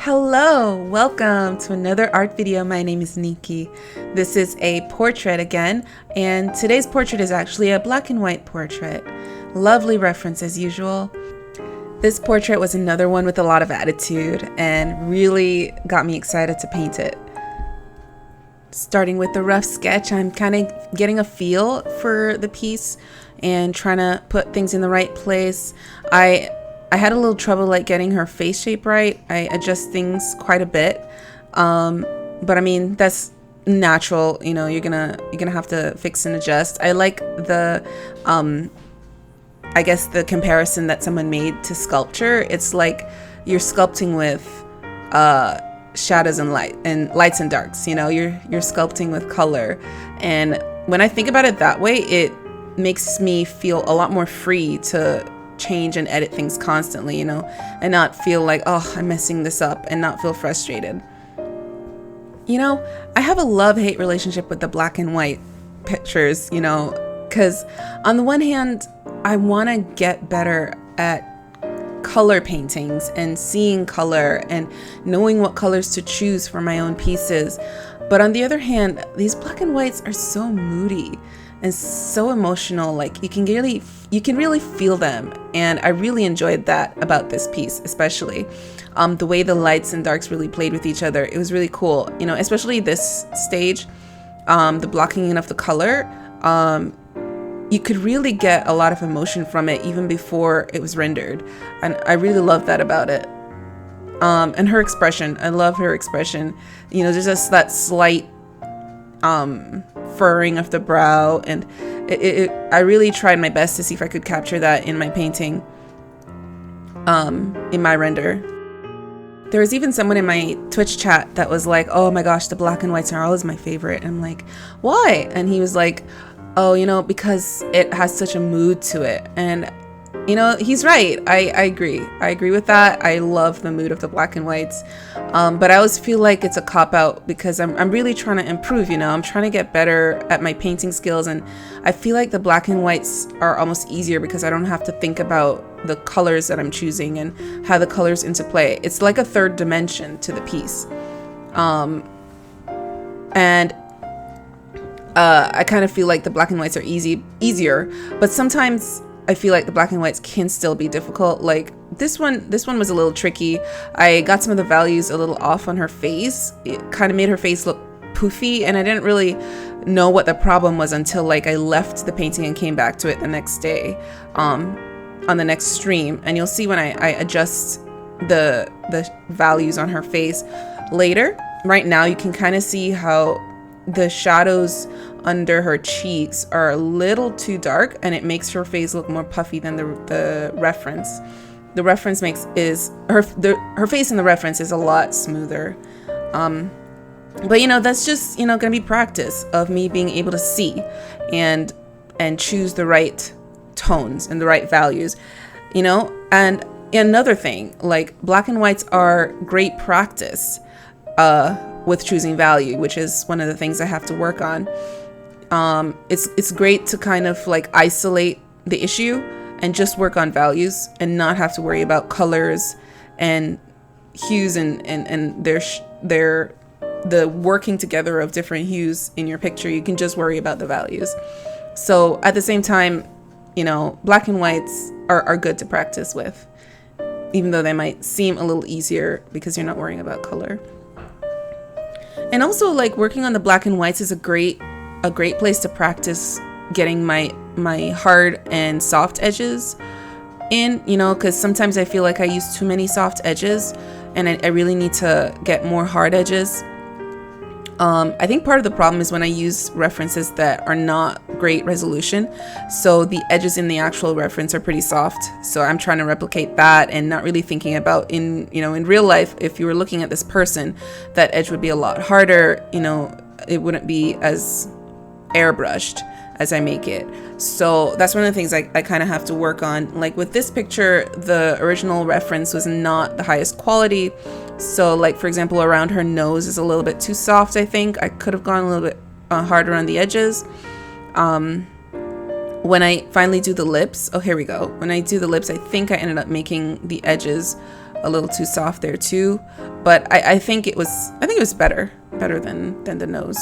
Hello, welcome to another art video. My name is Nikki. This is a portrait again, and today's portrait is actually a black and white portrait. Lovely reference as usual. This portrait was another one with a lot of attitude and really got me excited to paint it. Starting with the rough sketch, I'm kind of getting a feel for the piece and trying to put things in the right place. I had a little trouble like getting her face shape right. I adjust things quite a bit, but I mean that's natural. You know, you're gonna have to fix and adjust. I like the I guess the comparison that someone made to sculpture. It's like you're sculpting with shadows and lights and darks. You know, you're sculpting with color, and when I think about it that way, it makes me feel a lot more free to change and edit things constantly, you know, and not feel like, oh, I'm messing this up, and not feel frustrated. You know, I have a love-hate relationship with the black and white pictures, you know, because on the one hand, I want to get better at color paintings and seeing color and knowing what colors to choose for my own pieces. But on the other hand, these black and whites are so moody and so emotional. Like you can really feel them, and I really enjoyed that about this piece, especially the way the lights and darks really played with each other. It was really cool, you know, especially this stage, the blocking in of the color. You could really get a lot of emotion from it even before it was rendered, and I really love that about it. And her expression, I love her expression. You know, there's just that slight furrowing of the brow, and I really tried my best to see if I could capture that in my painting, in my render. There was even someone in my Twitch chat that was like, oh my gosh, the black and whites are always my favorite. And I'm like, why? And he was like, oh, you know, because it has such a mood to it. And you know, he's right. I agree with that. I love the mood of the black and whites, but I always feel like it's a cop-out because I'm really trying to improve, you know. I'm trying to get better at my painting skills, and I feel like the black and whites are almost easier because I don't have to think about the colors that I'm choosing and how the colors interplay. It's like a third dimension to the piece, and I kind of feel like the black and whites are easier, but sometimes I feel like the black and whites can still be difficult. Like this one was a little tricky. I got some of the values a little off on her face. It kind of made her face look poofy, and I didn't really know what the problem was until like I left the painting and came back to it the next day, on the next stream. And you'll see when I adjust the values on her face later. Right now you can kind of see how the shadows under her cheeks are a little too dark, and it makes her face look more puffy than the reference. The reference her face in the reference is a lot smoother. But you know, that's just, you know, gonna be practice of me being able to see and choose the right tones and the right values, you know. And another thing, like black and whites are great practice with choosing value, which is one of the things I have to work on. It's great to kind of like isolate the issue and just work on values and not have to worry about colors and hues and the working together of different hues in your picture. You can just worry about the values. So at the same time, you know, black and whites are good to practice with, even though they might seem a little easier because you're not worrying about color. And also, like, working on the black and whites is a great place to practice getting my hard and soft edges in, you know, because sometimes I feel like I use too many soft edges, and I really need to get more hard edges. I think part of the problem is when I use references that are not great resolution, so the edges in the actual reference are pretty soft. So I'm trying to replicate that and not really thinking about in real life, if you were looking at this person, that edge would be a lot harder, you know, it wouldn't be as airbrushed as I make it. So that's one of the things I kind of have to work on. Like with this picture, the original reference was not the highest quality. So like, for example, around her nose is a little bit too soft. I think I could have gone a little bit harder on the edges. When I finally do the lips, oh, here we go. When I do the lips, I think I ended up making the edges a little too soft there too, but I think it was better than the nose.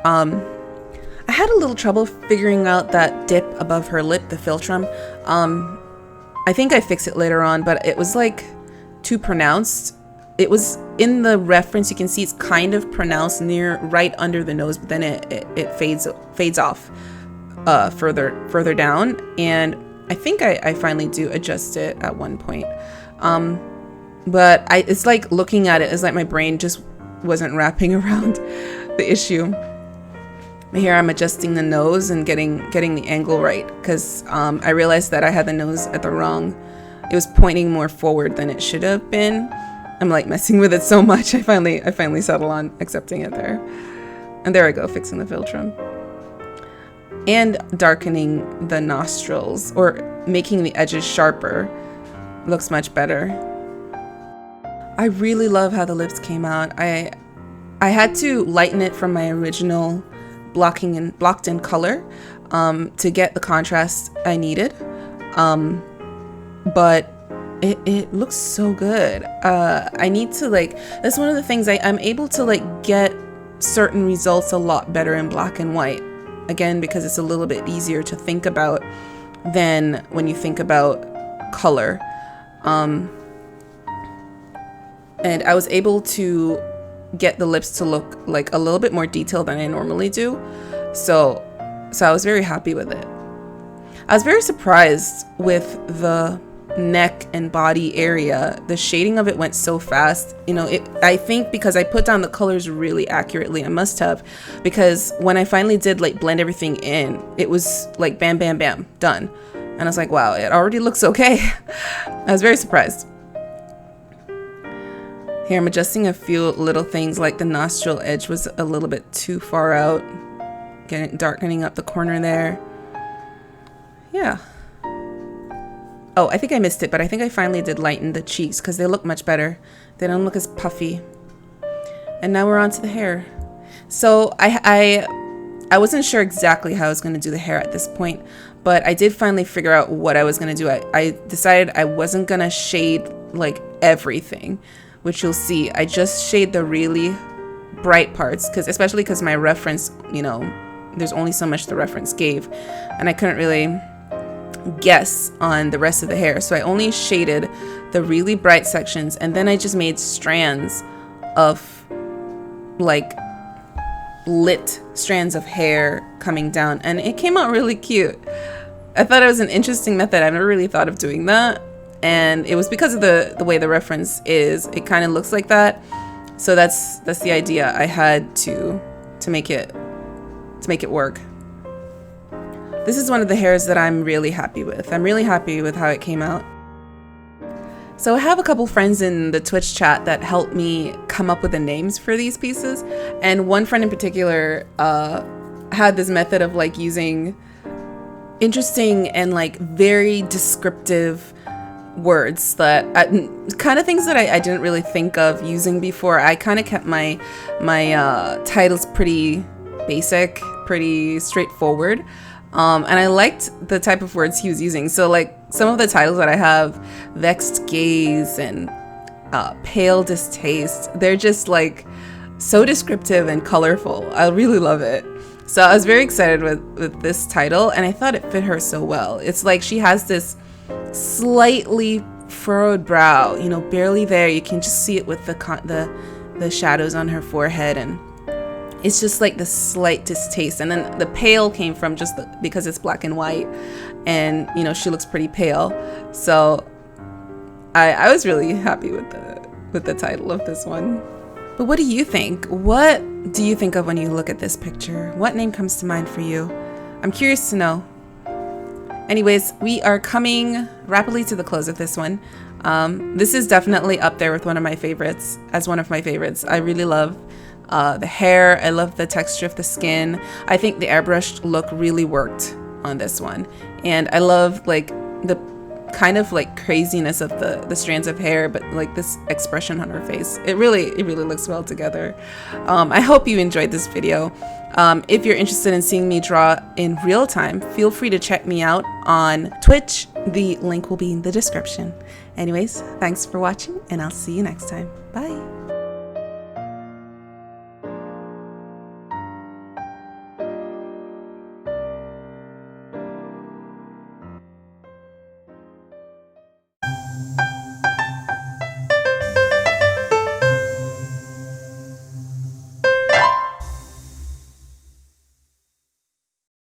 I had a little trouble figuring out that dip above her lip, the philtrum. I think I fixed it later on, but it was like too pronounced. It was in the reference, you can see it's kind of pronounced near right under the nose, but then it fades off further down, and I think I finally do adjust it at one point. But it's like looking at it, it's like my brain just wasn't wrapping around the issue. Here I'm adjusting the nose and getting the angle right, because I realized that I had the nose at the wrong. It was pointing more forward than it should have been. I'm like messing with it so much. I finally settle on accepting it there. And there I go, fixing the philtrum. And darkening the nostrils, or making the edges sharper. Looks much better. I really love how the lips came out. I had to lighten it from my original blocked in color to get the contrast I needed, but it looks so good. I need to that's one of the things I'm able to get certain results a lot better in black and white, again because it's a little bit easier to think about than when you think about color, and I was able to get the lips to look like a little bit more detailed than I normally do. So I was very happy with it. I was very surprised with the neck and body area. The shading of it went so fast. I think because I put down the colors really accurately. I must have, because when I finally did blend everything in, it was like bam, bam, bam, done. And I was like, wow, it already looks okay. I was very surprised. Here I'm adjusting a few little things, like the nostril edge was a little bit too far out. Darkening up the corner there. Yeah. Oh, I think I missed it, but I think I finally did lighten the cheeks because they look much better. They don't look as puffy. And now we're on to the hair. So I wasn't sure exactly how I was going to do the hair at this point, but I did finally figure out what I was going to do. I decided I wasn't going to shade everything, which you'll see. I just shade the really bright parts, especially because my reference, there's only so much the reference gave, and I couldn't really guess on the rest of the hair. So I only shaded the really bright sections, and then I just made strands of lit strands of hair coming down, and it came out really cute. I thought it was an interesting method. I've never really thought of doing that. And it was because of the way the reference is. It kind of looks like that. So that's the idea I had to make it work. This is one of the hairs that I'm really happy with. I'm really happy with how it came out. So I have a couple friends in the Twitch chat that helped me come up with the names for these pieces. And one friend in particular had this method of using interesting and very descriptive words that kind of things that I didn't really think of using before. I kind of kept my titles pretty basic, pretty straightforward, and I liked the type of words he was using. So some of the titles that I have, vexed gaze and pale distaste, they're just so descriptive and colorful. I really love it. So I was very excited with this title, and I thought it fit her so well. It's she has this slightly furrowed brow, barely there. You can just see it with the shadows on her forehead, and it's just the slight distaste. And then the pale came from just because it's black and white, and she looks pretty pale. So I was really happy with the title of this one. But what do you think? What do you think of when you look at this picture? What name comes to mind for you? I'm curious to know. Anyways, we are coming rapidly to the close of this one. This is definitely up there with one of my favorites. I really love the hair. I love the texture of the skin. I think the airbrushed look really worked on this one. And I love the kind of craziness of the strands of hair, but this expression on her face. It really looks well together. I hope you enjoyed this video. If you're interested in seeing me draw in real time, feel free to check me out on Twitch The link will be in the description. Anyways, thanks for watching, and I'll see you next time. Bye.